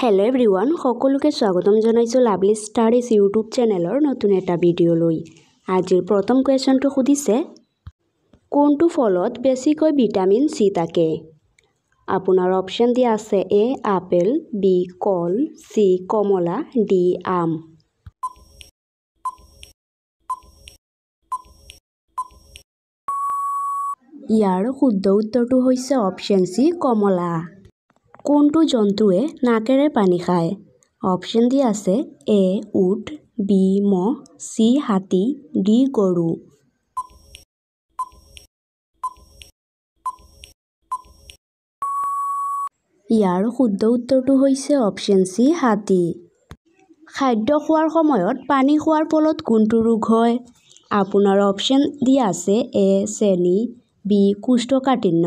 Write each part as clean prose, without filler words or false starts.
Hello everyone সকলোকে স্বাগতম জনাইছো লাভলি ষ্টাডিজ ইউটিউব চেনেলৰ নতুন এটা ভিডিঅ' লৈ আজিৰ প্ৰথম কোৱেশ্চনটো খুদিছে কোনটো ফলত বেছিকৈ ভিটামিন সি থাকে আপোনাৰ অপচন দিয়া আছে এ আপেল বি কল সি কমলা ডি আম ইয়াৰ শুদ্ধ উত্তৰটো হৈছে অপচন সি কমলা কোনটো জন্তুৱে নাকেৰে পানী খায় অপচন দিয়া আছে এ উট বি মহ সি হাতী ডি গৰু ইয়াৰ শুদ্ধ উত্তৰটো হৈছে অপচন সি হাতী খাদ্য খোৱাৰ সময়ত পানী খোৱাৰ ফলত কোনটো ৰোগ হয় আপোনাৰ অপচন দিয়া আছে এ চেনি বি কোষ্ঠকাঠিন্য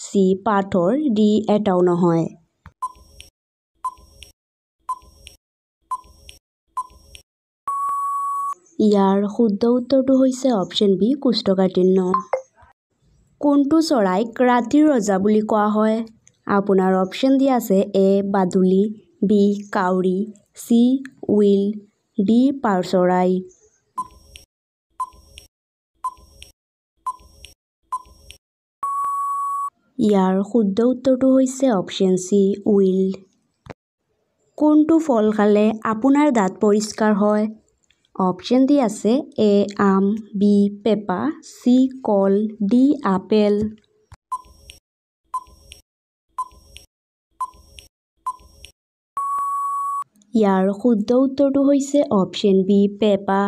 সি পাথৰ ডি এটাও নহয় ইয়াৰ শুদ্ধ উত্তৰটো হৈছে অপচন বি কোষ্ঠকাঠিন্য কোনটো চৰাইক ৰাতিৰ ৰজা বুলি কোৱা হয় আপোনাৰ অপচন দিয়া আছে এ বাদুলি বি কাউৰী সি উইল ডি পাৰ চৰাই ইয়াৰ শুদ্ধ উত্তৰটো হৈছে অপচন সি উইল কোনটো ফল খালে আপোনাৰ দাঁত পৰিষ্কাৰ হয় অপচন দি আছে এ আম বি পেপা সি কল ডি আপেল ইয়াৰ শুদ্ধ উত্তৰটো হৈছে অপচন বি পেপা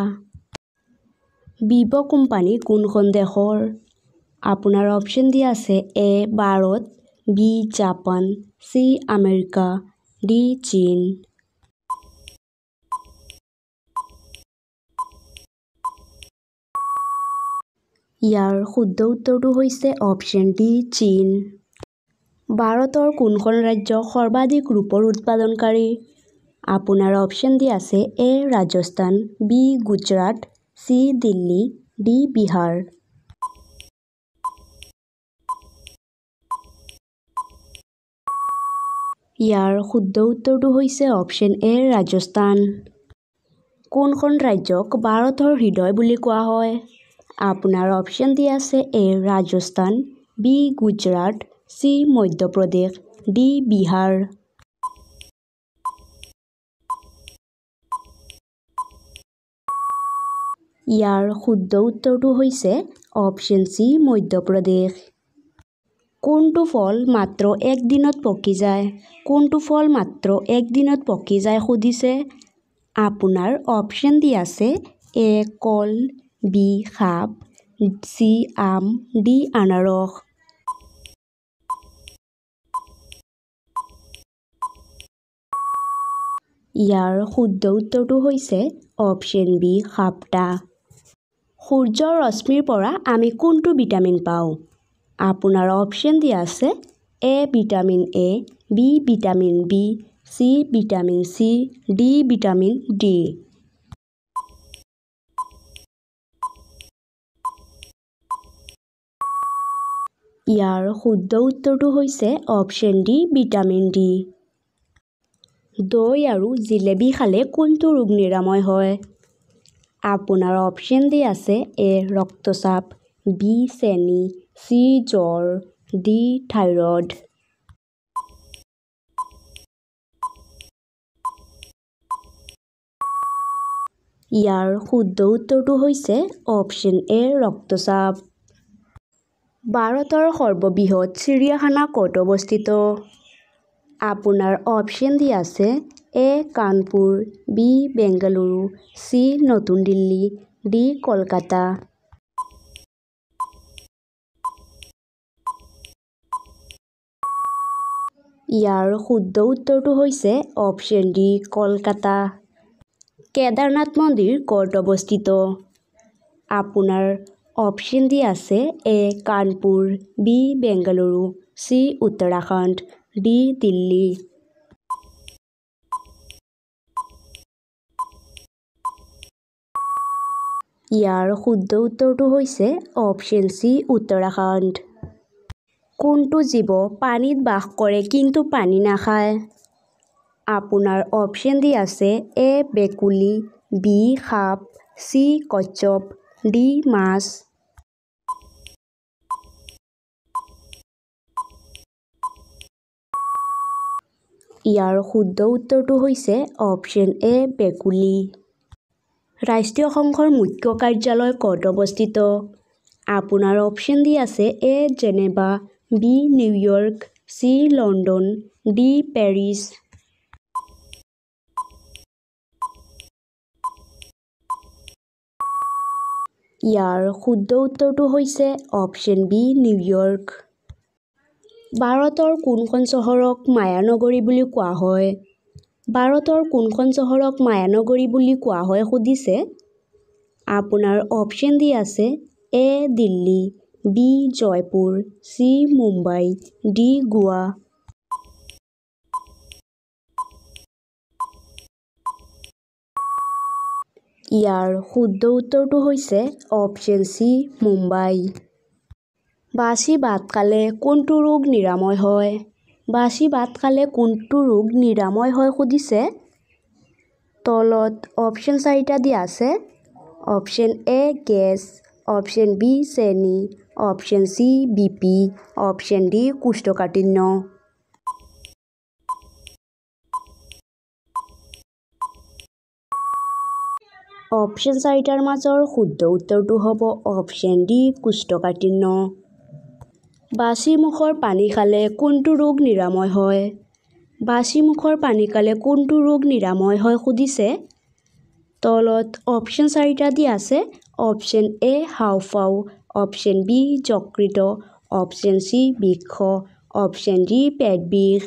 ভিভ' কোম্পানী কোনখন দেশৰ আপোনাৰ অপচন দিয়া আছে এ ভাৰত বি জাপান সি আমেৰিকা ডি চীন ইয়াৰ শুদ্ধ উত্তৰটো হৈছে অপচন ডি চীন ভাৰতৰ কোনখন ৰাজ্য সৰ্বাধিক ৰূপৰ উৎপাদনকাৰী আপোনাৰ অপচন দিয়া আছে এ ৰাজস্থান বি গুজৰাট সি দিল্লী ডি বিহাৰ ইয়াৰ শুদ্ধ উত্তৰটো হৈছে অপচন এ ৰাজস্থান কোনখন ৰাজ্যক ভাৰতৰ হৃদয় বুলি কোৱা হয় আপোনাৰ অপচন দিয়া আছে এ ৰাজস্থান বি গুজৰাট সি মধ্যপ্ৰদেশ ডি বিহাৰ ইয়াৰ শুদ্ধ উত্তৰটো হৈছে অপচন চি মধ্যপ্ৰদেশ কোনটো ফল মাত্ৰ এক দিনত পকি যায় কোনটো ফল মাত্ৰ এক দিনত পকি যায় সুধিছে আপোনাৰ অপচন দি আছে এ কল বি সাপ সি আম ডি আনাৰস ইয়াৰ শুদ্ধ উত্তৰটো হৈছে অপচন বি সাপটা সূৰ্যৰ ৰশ্মিৰ পৰা আমি কোনটো ভিটামিন পাওঁ আপোনাৰ অপচন দিয়া আছে A vitamin A B vitamin B C vitamin C D vitamin D ইয়াৰ শুদ্ধ উত্তৰটো হৈছে অপচন ডি ভিটামিন ডি দৈ আৰু জিলেবি খালে কোনটো ৰোগ নিৰাময় হয় আপোনাৰ অপচন দি আছে এ ৰক্তচাপ বি চেনি সি জ্বৰ ডি থাইৰয়ড ইয়াৰ শুদ্ধ উত্তৰটো হৈছে অপচন এ ৰক্তচাপ ভাৰতৰ সৰ্ববৃহৎ চিৰিয়াখানা ক'ত অৱস্থিত আপোনাৰ অপচন দি আছে এ কানপুৰ বি বেংগালুৰু সি নতুন দিল্লী ডি কলকাতা ইয়াৰ শুদ্ধ উত্তৰটো হৈছে অপচন ডি কলকাতা কেদাৰনাথ মন্দিৰ ক'ত অৱস্থিত আপোনাৰ অপচন দি আছে এ কানপুৰ বি বেংগালুৰু সি উত্তৰাখণ্ড ডি দিল্লী ইয়াৰ শুদ্ধ উত্তৰটো হৈছে অপচন চি উত্তৰাখণ্ড কোনটো জীৱ পানীত বাস কৰে কিন্তু পানী নাখায় আপোনাৰ অপশ্যন দি আছে এ বেকুলি, বি সাপ, চি কচ্ছপ, ডি মাছ। ইয়াৰ শুদ্ধ উত্তৰটো হৈছে অপশ্যন এ বেকুলি। ৰাষ্ট্ৰীয় সংঘৰ মুখ্য কাৰ্যালয় ক'ত অৱস্থিত? আপোনাৰ অপশ্যন দি আছে A Geneva, B New York, C London, D Paris. ইয়াৰ শুদ্ধ উত্তৰটো হৈছে অপশ্যন বি নিউয়ৰ্ক। ভাৰতৰ কোনখন চহৰক মায়ানগৰী বুলি কোৱা হয়? ভাৰতৰ কোনখন চহৰক মায়ানগৰী বুলি কোৱা হয় সুধিছে। আপোনাৰ অপশ্যন দি আছে A Delhi, B Jaipur, C Mumbai, D Goa. ইয়াৰ শুদ্ধ উত্তৰটো হৈছে অপশ্যন চি মুম্বাই। বাছি ভাত খালে কোনটো ৰোগ নিৰাময় হয়? বাছি ভাত খালে কোনটো ৰোগ নিৰাময় হয় সুধিছে। তলত অপশ্যন 4টা দিয়া আছে। Option A gas, option B চেনি, option C BP, option D কোষ্ঠকাঠিন্য। অপশ্যন 4টাৰ মাজৰ শুদ্ধ উত্তৰটো হ'ব অপশ্যন ডি কোষ্ঠকাঠিন্য। বাছি মুখৰ পানী খালে কোনটো ৰোগ নিৰাময় হয়? বাছি মুখৰ পানী খালে কোনটো ৰোগ নিৰাময় হয় সুধিছে। তলত অপশ্যন 4টা দিয়া আছে। অপশ্যন এ হাঁওফাঁও, অপশ্যন বি যকৃত, অপশ্যন চি বৃক্ক, অপশ্যন ডি পেট বিষ।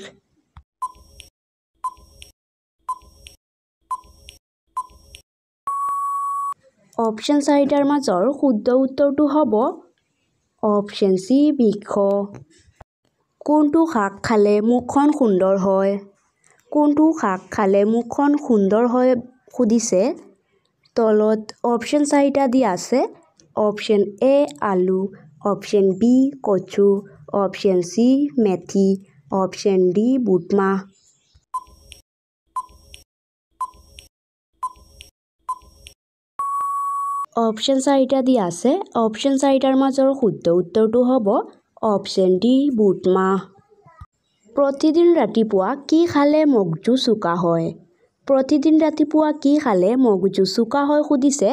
অপশ্যন 4টাৰ মাজৰ শুদ্ধ উত্তৰটো হ'ব অপশ্যন চি বৃক্ক। কোনটো শাক খালে মুখখন সুন্দৰ হয়? কোনটো শাক খালে মুখখন সুন্দৰ হয় সুধিছে। তলত অপশ্যন 4টা দিয়া আছে। অপশ্যন এ আলু, অপশ্যন বি কচু, অপশ্যন চি মেথি, অপশ্যন ডি বুটমাহ। অপশ্যন 4টা দিয়া আছে। অপশ্যন 4টাৰ মাজৰ শুদ্ধ উত্তৰটো হ'ব অপশ্যন ডি বুটমাহ। প্ৰতিদিন ৰাতিপুৱা কি খালে মগজু চোকা হয়? প্ৰতিদিন ৰাতিপুৱা কি খালে মগজু চোকা হয় সুধিছে।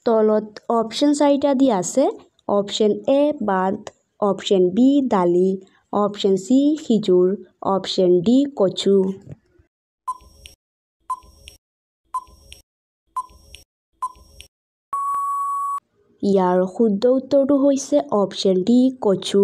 তলত অপশ্যন 4টা দিয়া আছে। অপশ্যন এ ভাত, অপশ্যন বি দালি, অপশ্যন চি খেজুৰ, অপশ্যন ডি কচু। ইয়াৰ শুদ্ধ উত্তৰটো হৈছে অপশ্যন ডি কচু।